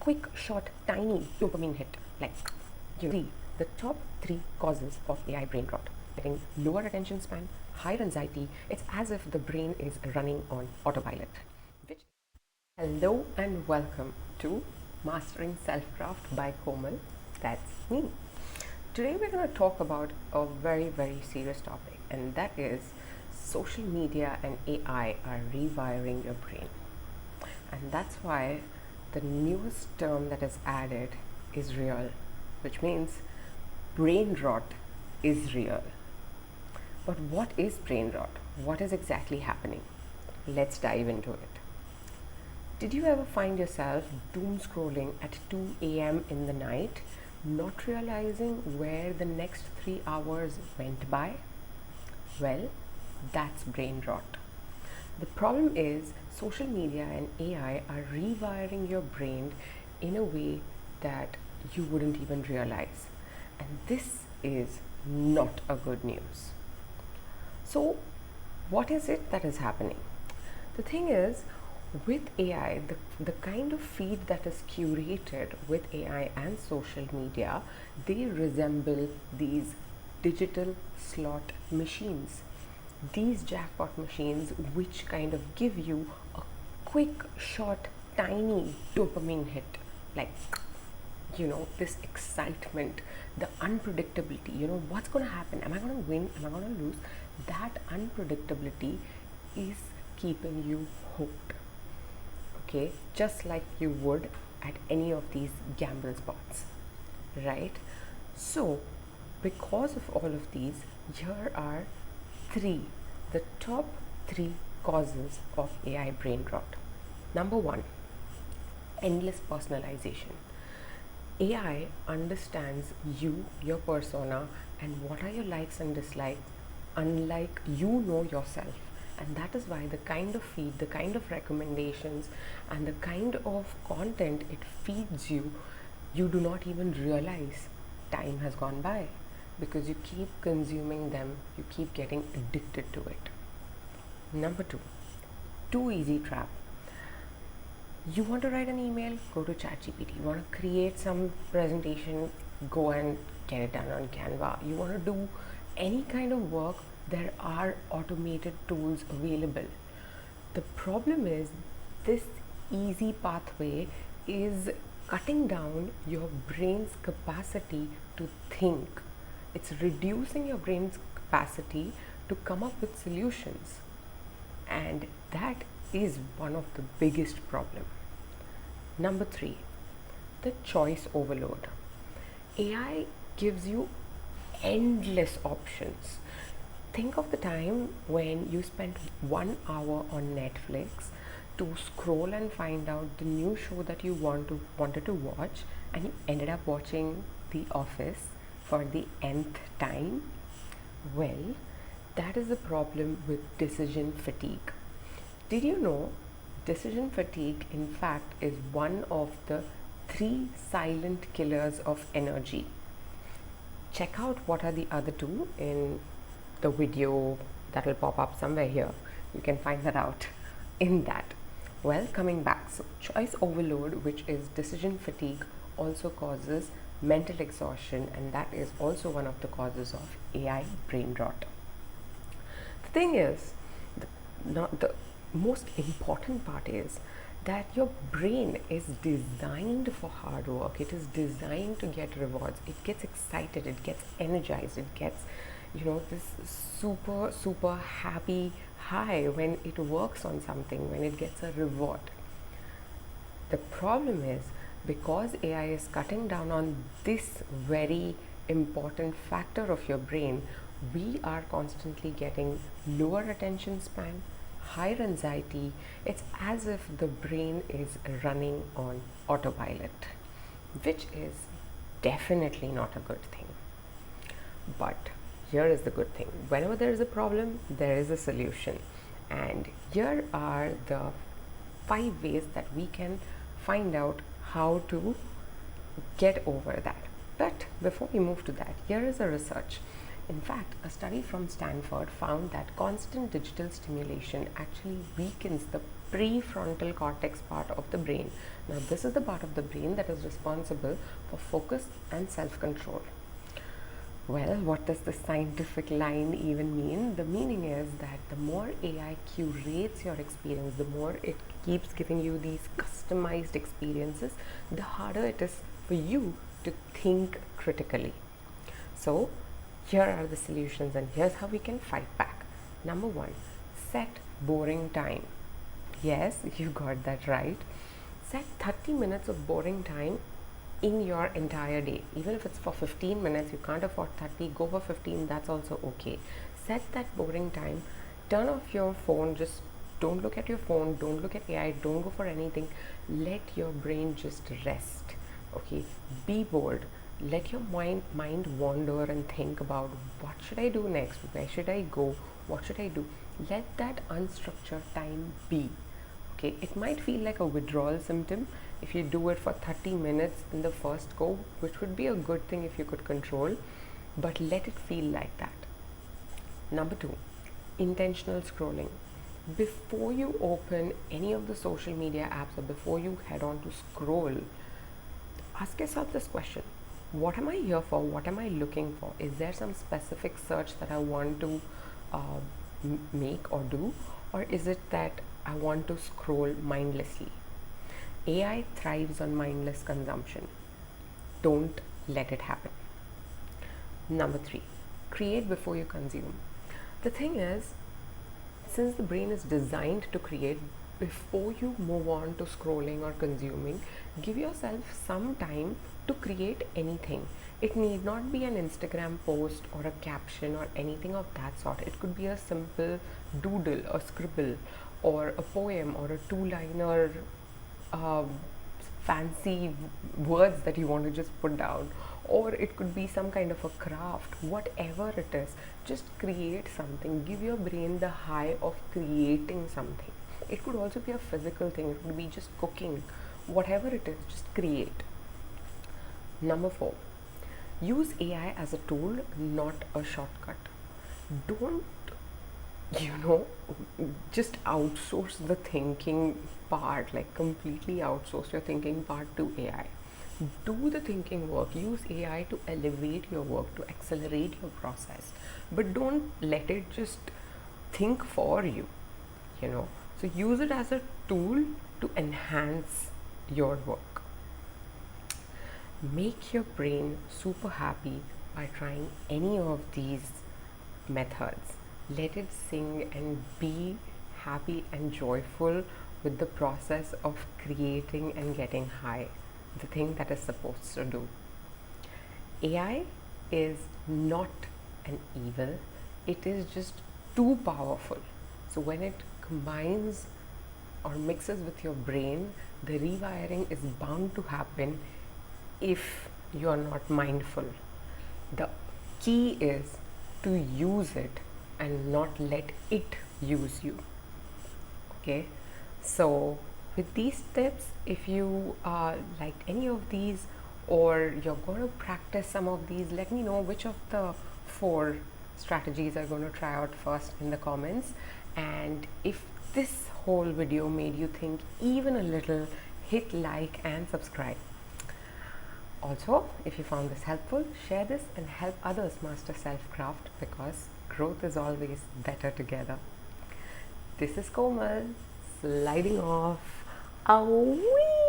quick, short, tiny dopamine hit. Like, the top 3 causes of AI brain rot. Getting lower attention span, higher anxiety. It's as if the brain is running on autopilot. Hello and welcome to Mastering Self-Craft by Komal. That's me. Today we're going to talk about a very, very serious topic, and that is social media and AI are rewiring your brain. And that's why the newest term that is added is real, which means brain rot is real. But what is brain rot? What is exactly happening? Let's dive into it. Did you ever find yourself doom scrolling at 2 a.m. in the night, not realizing where the next 3 hours went by? Well, that's brain rot. The problem is social media and AI are rewiring your brain in a way that you wouldn't even realize. And this is not a good news. So, what is it that is happening? The thing is, with AI, the kind of feed that is curated with AI and social media, they resemble these digital slot machines. These jackpot machines, which kind of give you a quick, short, tiny dopamine hit, like, this excitement, the unpredictability, what's going to happen? Am I going to win? Am I going to lose? That unpredictability is keeping you hooked. Okay, just like you would at any of these gamble spots, right? So, because of all of these, here are the top 3 causes of AI brain rot. Number 1, endless personalization. AI understands you, your persona, and what are your likes and dislikes, unlike you know yourself. And that is why the kind of feed, the kind of recommendations, and the kind of content it feeds you, you do not even realize time has gone by, because you keep consuming them, you keep getting addicted to it. Number 2, too easy trap. You want to write an email, go to ChatGPT. You want to create some presentation, go and get it done on Canva. You want to do any kind of work, there are automated tools available. The problem is this easy pathway is cutting down your brain's capacity to think. It's reducing your brain's capacity to come up with solutions. And that is one of the biggest problems. Number 3, the choice overload. AI gives you endless options. Think of the time when you spent 1 hour on Netflix to scroll and find out the new show that you wanted to watch, and you ended up watching The Office for the nth time. Well, that is the problem with decision fatigue. Did you know decision fatigue, in fact, is one of the 3 silent killers of energy? Check out what are the other 2 in the video that will pop up somewhere here. You can find that out in that. Well, coming back, so choice overload, which is decision fatigue, also causes mental exhaustion, and that is also one of the causes of AI brain rot. The thing is, the most important part is that your brain is designed for hard work. It is designed to get rewards. It gets excited, it gets energized, it gets this super happy high when it works on something, when it gets a reward. The problem is, because AI is cutting down on this very important factor of your brain, we are constantly getting lower attention span, higher anxiety. It's as if the brain is running on autopilot, which is definitely not a good thing. But here is the good thing. Whenever there is a problem, there is a solution. And here are the 5 ways that we can find out how to get over that. But before we move to that, here is a research. In fact, a study from Stanford found that constant digital stimulation actually weakens the prefrontal cortex part of the brain. Now, this is the part of the brain that is responsible for focus and self-control. Well, what does the scientific line even mean? The meaning is that the more AI curates your experience, the more it keeps giving you these customized experiences, the harder it is for you to think critically. So, here are the solutions, and here's how we can fight back. Number one, set boring time. Yes, you got that right. Set 30 minutes of boring time in your entire day. Even if it's for 15 minutes, you can't afford 30, go for 15, that's also okay. Set that boring time, turn off your phone, just don't look at your phone, don't look at AI, don't go for anything. Let your brain just rest, okay? Be bored. Let your mind wander and think about what should I do next, where should I go, what should I do. Let that unstructured time be. Okay, it might feel like a withdrawal symptom if you do it for 30 minutes in the first go, which would be a good thing if you could control, but let it feel like that. Number two, intentional scrolling. Before you open any of the social media apps or before you head on to scroll, ask yourself this question: what am I here for? What am I looking for? Is there some specific search that I want to make or do? Or is it that I want to scroll mindlessly? AI thrives on mindless consumption. Don't let it happen. Number three, create before you consume. The thing is, since the brain is designed to create, before you move on to scrolling or consuming, give yourself some time to create anything. It need not be an Instagram post or a caption or anything of that sort. It could be a simple doodle, a scribble, or a poem, or a two-liner fancy words that you want to just put down, or it could be some kind of a craft. Whatever it is, just create something. Give your brain the high of creating something. It could also be a physical thing, it could be just cooking. Whatever it is, just create. Number four, use AI as a tool, not a shortcut. Don't, just outsource the thinking part, like completely outsource your thinking part to AI. Do the thinking work. Use AI to elevate your work, to accelerate your process, but don't let it just think for you. So use it as a tool to enhance your work. Make your brain super happy by trying any of these methods. Let it sing and be happy and joyful with the process of creating and getting high, the thing that is supposed to do. AI is not an evil, it is just too powerful. So when it combines or mixes with your brain, the rewiring is bound to happen if you are not mindful. The key is to use it and not let it use you. Okay, so with these tips, if you liked any of these or you're going to practice some of these, let me know which of the 4 strategies are going to try out first in the comments. And if this whole video made you think even a little, hit like and subscribe. Also, if you found this helpful, share this and help others master self-craft, because growth is always better together. This is Komal, sliding off. Awee!